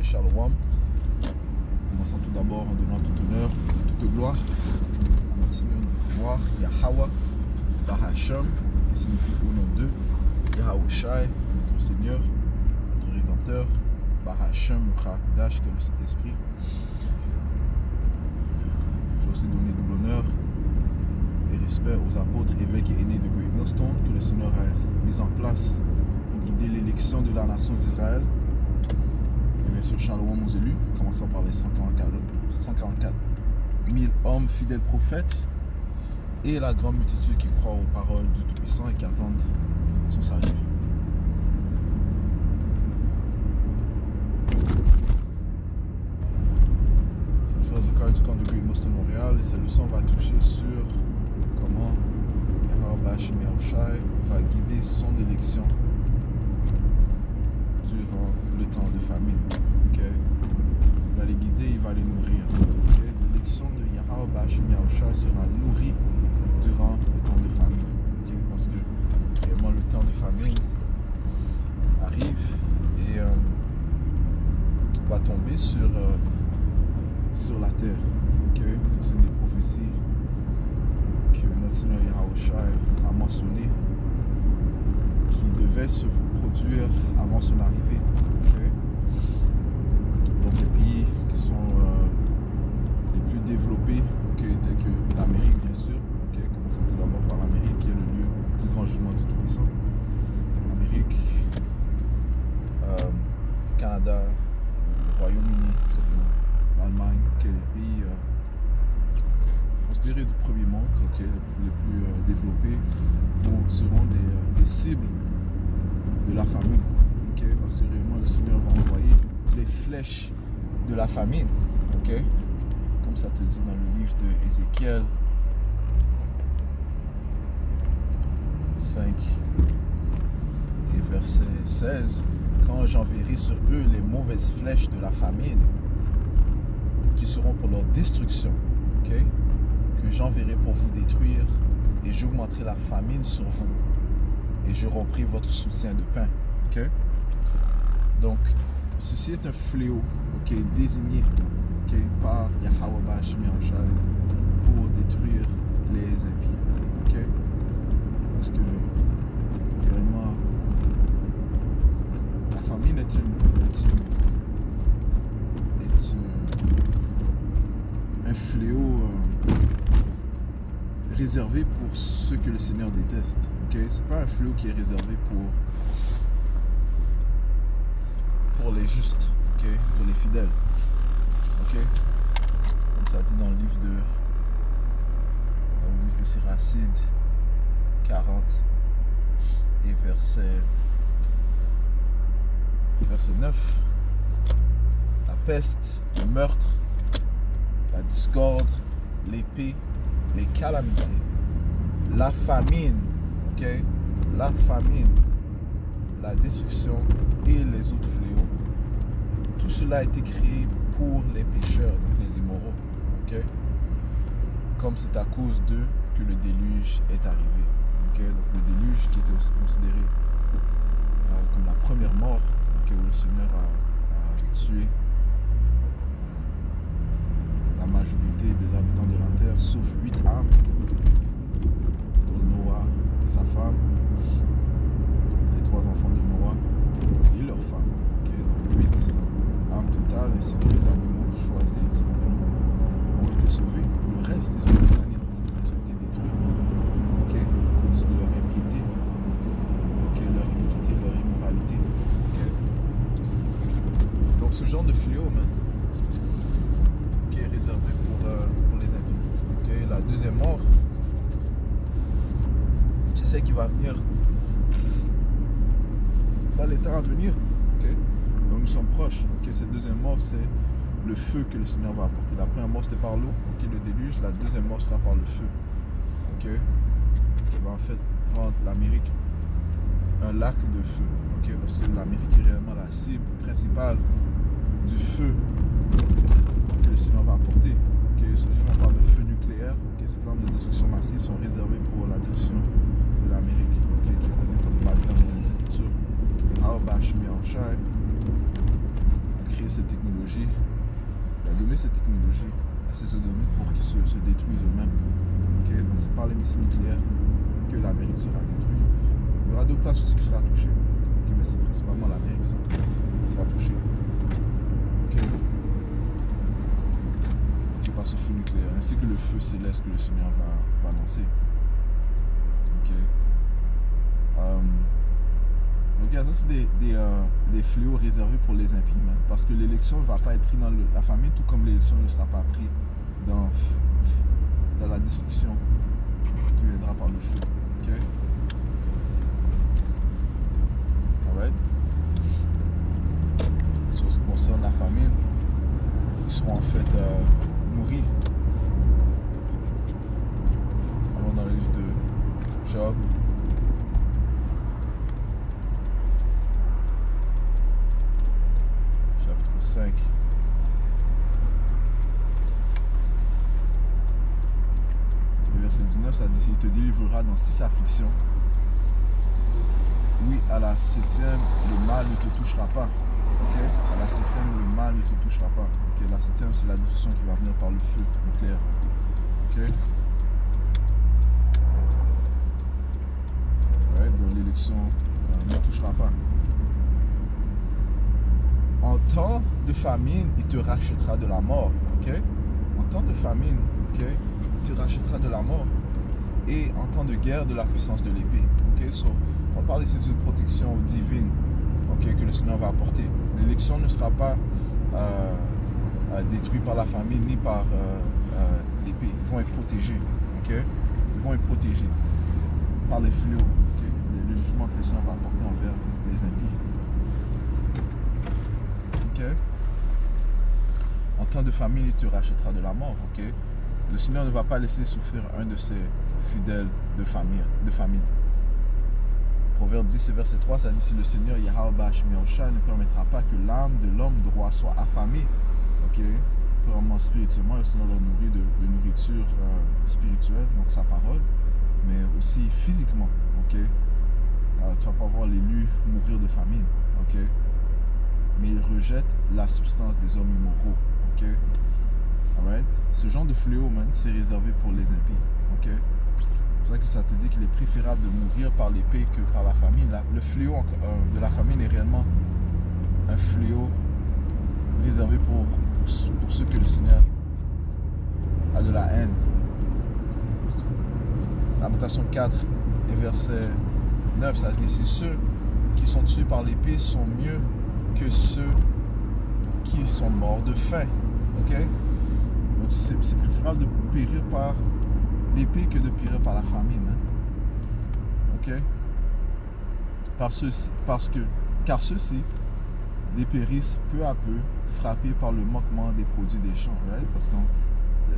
Shalom. Commençons tout d'abord en donnant tout honneur, toute gloire à notre Seigneur, notre pouvoir, Yahweh, Bahashem, qui signifie au nom d'eux, Yahawashi, notre Seigneur, notre Rédempteur, Bahashem, le Chakadosh, qui est le Saint-Esprit. Je vais aussi donner double honneur et respect aux apôtres, évêques et aînés de Great Millstone que le Seigneur a mis en place pour guider l'élection de la nation d'Israël. Et bien sûr, shalom aux élus, commençant par les 144 000 hommes fidèles prophètes et la grande multitude qui croit aux paroles du Tout-Puissant et qui attendent son salut. C'est le frère Zokar du camp de Great Millstone Montréal et cette leçon va toucher sur comment Yahawashi va guider son élection durant le temps de famine. Okay? Il va les guider, il va les nourrir. Okay? L'élection de Yahawashi sera nourrie durant le temps de famine. Okay? Parce que réellement le temps de famine arrive et va tomber sur la terre. Okay? Ça, c'est une des prophéties que notre Seigneur Yahawashi a mentionné qui devait se produire avant son arrivée. Okay? Donc les pays qui sont les plus développés, okay, tels que l'Amérique bien sûr, okay? Commençons tout d'abord par l'Amérique qui est le lieu du grand jugement du Tout-Puissant. L'Amérique, Canada, le Royaume-Uni, l'Allemagne, okay, les pays considérés du premier monde, okay, les plus développés, seront des cibles de la famine, okay? Parce que réellement le Seigneur va envoyer les flèches de la famine, okay? Comme ça te dit dans le livre de Ézéchiel 5 et verset 16, quand j'enverrai sur eux les mauvaises flèches de la famine qui seront pour leur destruction, okay? Que j'enverrai pour vous détruire et j'augmenterai la famine sur vous et je romprai votre soutien de pain. Okay? Donc, ceci est un fléau, okay, désigné, okay, par Yahawashi pour détruire les impies. Okay? Parce que réellement, la famine est un fléau réservé pour ceux que le Seigneur déteste. Okay? C'est pas un fléau qui est réservé pour les justes, okay? Pour les fidèles. Okay? Comme ça dit dans le livre de Siracide 40 et verset 9. La peste, le meurtre, la discorde, l'épée, les calamités, la famine, okay? La famine, la destruction et les autres fléaux, tout cela a été créé pour les pécheurs, donc les immoraux, okay? Comme c'est à cause d'eux que le déluge est arrivé. Okay? Donc le déluge qui était aussi considéré comme la première mort, okay, où le Seigneur a tué la majorité des habitants de la terre, sauf 8 âmes, dont Noah et sa femme, les 3 enfants de Noah et leurs femmes. Okay? Donc 8 âmes totales, ainsi que les animaux choisis ont été sauvés. Le reste, ils ont été anéantis, ils ont été détruits. Okay? À cause de leur impiété, okay? Leur iniquité, leur immoralité. Okay? Donc ce genre de fléau, qui est réservé pour les impies. Okay? La deuxième mort, je sais qu'il va venir dans les temps à venir. Okay? Donc nous sommes proches. Okay? Cette deuxième mort, c'est le feu que le Seigneur va apporter. La première mort, c'était par l'eau, okay? Le déluge. La deuxième mort sera par le feu. Okay? Il va en fait rendre l'Amérique un lac de feu. Okay? Parce que l'Amérique est réellement la cible principale du feu que le Seigneur va apporter. Okay? Ce feu, on parle de feu nucléaire. Okay? Ces armes de destruction massive sont réservées pour la destruction de l'Amérique, okay? Qui est connue comme Babylone dans les Écritures. Yahawashi créé cette technologie, il a donné cette technologie à ces sodomites pour qu'ils se détruisent eux-mêmes. Okay? Donc c'est par les missiles nucléaires que l'Amérique sera détruite. Il y aura d'autres places aussi qui sera touchée. Okay? Mais c'est principalement l'Amérique qui sera touchée. Okay? Okay, par ce feu nucléaire, ainsi que le feu céleste que le Seigneur va lancer. Okay? Donc ça c'est des fléaux réservés pour les impies, man, parce que l'élection ne va pas être prise dans la famille, tout comme l'élection ne sera pas prise dans la destruction qui viendra par le feu. Ok? Alright? Sur ce qui concerne la famine, ils seront en fait nourris. Alors dans le livre de Job, chapitre 5. Le verset 19, ça dit: il te délivrera dans 6 afflictions. Oui, à la 7e, le mal ne te touchera pas. Okay? À la 7e, le mal ne te touchera pas. Okay? La 7e, c'est la destruction qui va venir par le feu nucléaire. Okay? Ouais, donc l'élection ne touchera pas. En temps de famine, il te rachètera de la mort. Okay? En temps de famine, okay? Il te rachètera de la mort. Et en temps de guerre, de la puissance de l'épée. Okay? So, on parle ici d'une protection divine, okay, que le Seigneur va apporter. L'élection ne sera pas détruite par la famine ni par l'épée. Ils vont être protégés. Okay? Ils vont être protégés par les fléaux. Okay? Le jugement que le Seigneur va apporter envers les impies. Okay? En temps de famine, il te rachètera de la mort. Okay? Le Seigneur ne va pas laisser souffrir un de ses fidèles de famine. Proverbe 10, verset 3, ça dit: si le Seigneur Yahweh Bashmi Yahushua ne permettra pas que l'âme de l'homme droit soit affamée, ok, purement spirituellement, le Seigneur leur nourrit de nourriture spirituelle, donc sa parole, mais aussi physiquement, ok. Alors, tu ne vas pas voir l'élu mourir de famine, ok, mais il rejette la substance des hommes immoraux, ok. Alright? Ce genre de fléau, man, c'est réservé pour les impies, ok. C'est pour ça que ça te dit qu'il est préférable de mourir par l'épée que par la famine. Le fléau de la famine est réellement un fléau réservé pour ceux que le Seigneur a de la haine. Lamentation 4 et verset 9, ça dit: si ceux qui sont tués par l'épée sont mieux que ceux qui sont morts de faim. Ok? Donc c'est préférable de périr par l'épée que de périr par la famine. Hein? Ok? Car ceux-ci dépérissent peu à peu, frappés par le manquement des produits des champs. Right? Parce que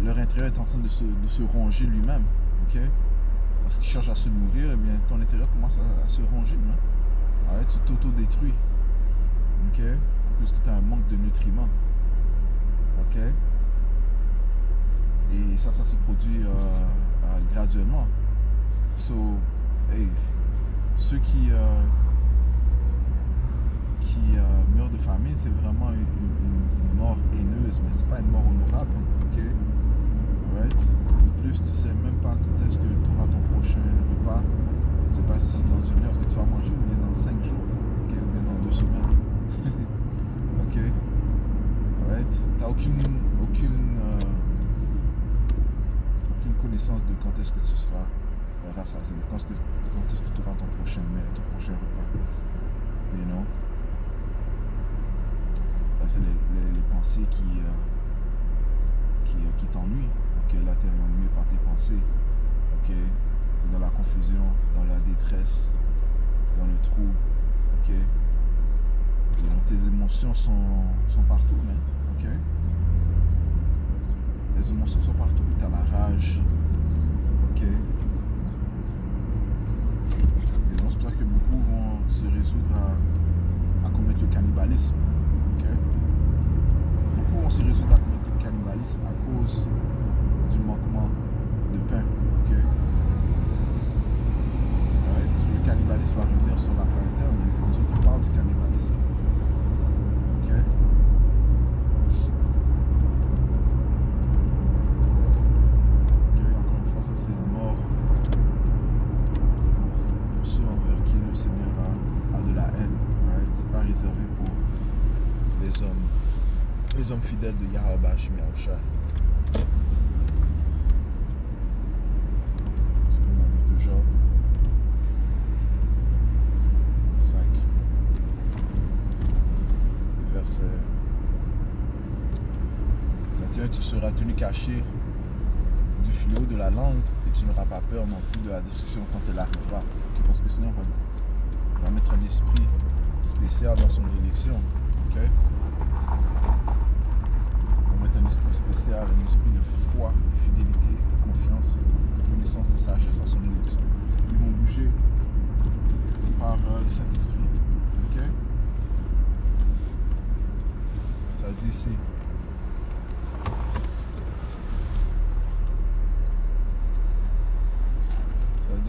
leur intérieur est en train de se ronger lui-même. Ok? Parce qu'ils cherchent à se nourrir, eh bien, ton intérieur commence à se ronger. Hein? Right? Tu t'auto-détruis. Ok? À cause que tu as un manque de nutriments. Ok? Et ça se produit graduellement. So, hey, ceux qui meurent de famine, c'est vraiment une mort haineuse, mais c'est pas une mort honorable. Hein, ok? Right? Plus, tu sais même pas quand est-ce que tu auras ton prochain repas. Tu sais pas si c'est dans 1 heure que tu vas manger ou bien dans 5 jours, ok? Ou bien dans 2 semaines. Ok? Right? Tu n'as aucune connaissance de quand est-ce que tu seras rassasié, quand est-ce que tu auras ton prochain repas. You know? Là, c'est les pensées qui t'ennuient. Ok, là, tu es ennuyé par tes pensées. Ok, tu es dans la confusion, dans la détresse, dans le trouble. Ok, et donc, tes émotions sont partout, man. Ok. Tes émotions sont partout. Tu as la rage. Ok. Et donc, c'est pour ça que beaucoup vont se résoudre à commettre le cannibalisme. Ok. Beaucoup vont se résoudre à commettre le cannibalisme à cause du manquement de pain. Ok. Right. Le cannibalisme va revenir sur la planète Terre, mais les émissions qui parlent du cannibalisme. Ok. sera réservé pour les hommes fidèles de Yahweh Bashim Yahushua. C'est dans le livre de Job 5, verset 21. Tu seras tenu caché du fléau de la langue et tu n'auras pas peur non plus de la destruction quand elle arrivera. Okay? Parce que sinon, on va mettre un esprit spécial dans son élection. Okay? On va mettre un esprit spécial, un esprit de foi, de fidélité, de confiance, de connaissance, de sagesse dans son élection. Ils vont bouger par le Saint-Esprit. Okay? Ça dit ici.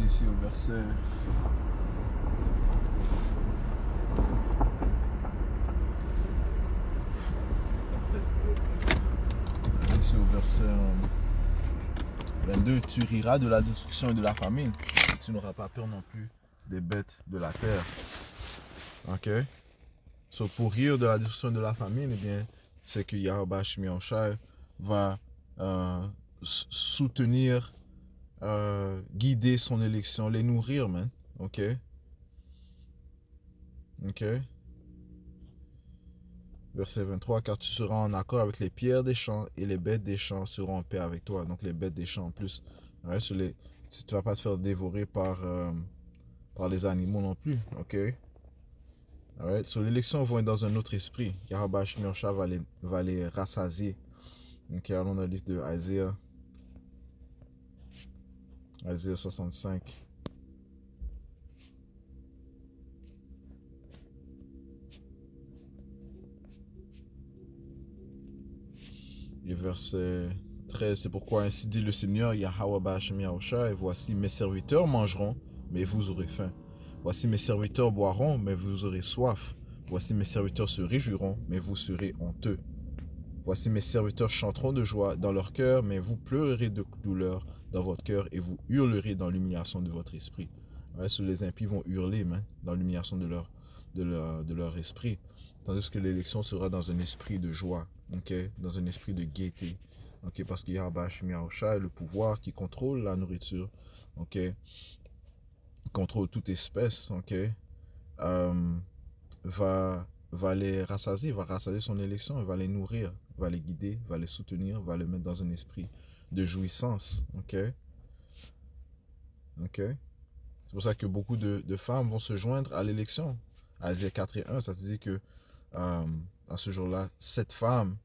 Ici au verset ici au verset 22, tu riras de la destruction et de la famine et tu n'auras pas peur non plus des bêtes de la terre. Ok, so, pour rire de la destruction et de la famine, eh bien c'est que Yahweh Bashim Yahushua va soutenir, guider son élection, les nourrir, man. Ok. Ok. Verset 23, car tu seras en accord avec les pierres des champs et les bêtes des champs seront en paix avec toi. Donc les bêtes des champs en plus. Ouais, tu ne vas pas te faire dévorer par les animaux non plus. Ok. Alright. So, l'élection va être dans un autre esprit. Yahweh Bashim Yahushua va les rassasier. Ok, allons dans le livre de Isaiah. Isaiah 65. Et verset 13, c'est pourquoi ainsi dit le Seigneur, Yahweh Bashim Yahushua, et voici mes serviteurs mangeront, mais vous aurez faim. Voici mes serviteurs boiront, mais vous aurez soif. Voici mes serviteurs se réjouiront, mais vous serez honteux. Voici mes serviteurs chanteront de joie dans leur cœur, mais vous pleurerez de douleur dans votre cœur et vous hurlerez dans l'humiliation de votre esprit. Ouais, les impies vont hurler, man, dans l'humiliation de leur esprit. Tandis que l'élection sera dans un esprit de joie, okay? Dans un esprit de gaieté. Okay? Parce qu'il y a Bashim Yahushua, le pouvoir qui contrôle la nourriture, okay? Contrôle toute espèce, okay? Va les rassasier, va rassasier son élection, va les nourrir, va les guider, va les soutenir, va les mettre dans un esprit de jouissance. Okay? Okay? C'est pour ça que beaucoup de femmes vont se joindre à l'élection. Isaiah 4 et 1, ça te dit que à ce jour-là, 7 femmes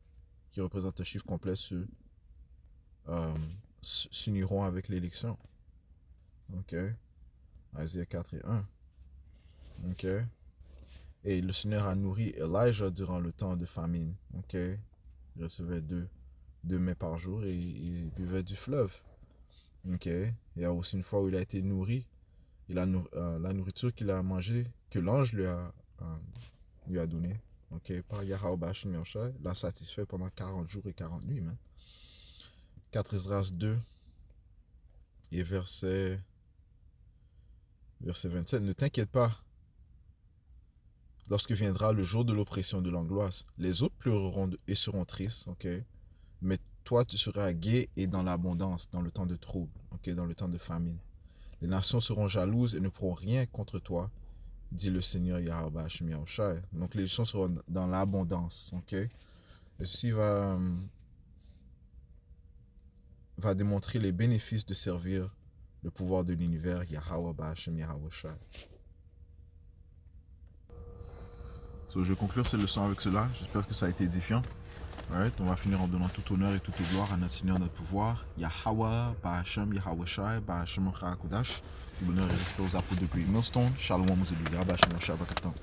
qui représentent un chiffre complet s'uniront avec l'élection. Ok. Isaiah 4 et 1. Ok. Et le Seigneur a nourri Elijah durant le temps de famine. Ok. Il recevait deux mets par jour et il buvait du fleuve. Ok. Il y a aussi une fois où il a été nourri. La nourriture qu'il a mangée, que l'ange lui a donnée. Ok, par Yahweh Bashim Yahushua, l'a satisfait pendant 40 jours et 40 nuits. Man. 4 Esdras 2 et verset 27. Ne t'inquiète pas, lorsque viendra le jour de l'oppression de l'angoisse, les autres pleureront et seront tristes, ok? Mais toi, tu seras gai et dans l'abondance, dans le temps de trouble, ok? Dans le temps de famine. Les nations seront jalouses et ne pourront rien contre toi, dit le Seigneur Yahweh Bashim Yahushua. Donc les nations seront dans l'abondance, ok? Et ceci va démontrer les bénéfices de servir le pouvoir de l'univers Yahweh Bashim Yahushua. So, je vais conclure cette leçon avec cela. J'espère que ça a été édifiant. Right. On va finir en donnant tout honneur et toute gloire à notre Seigneur, notre pouvoir. Yahweh Bashim Yahushua, Bashim Chakodash. Bonheur et respect aux apôtres de Greg Millstone. Shalom, Mouzelou, Bashim Yahushua, Bakatan.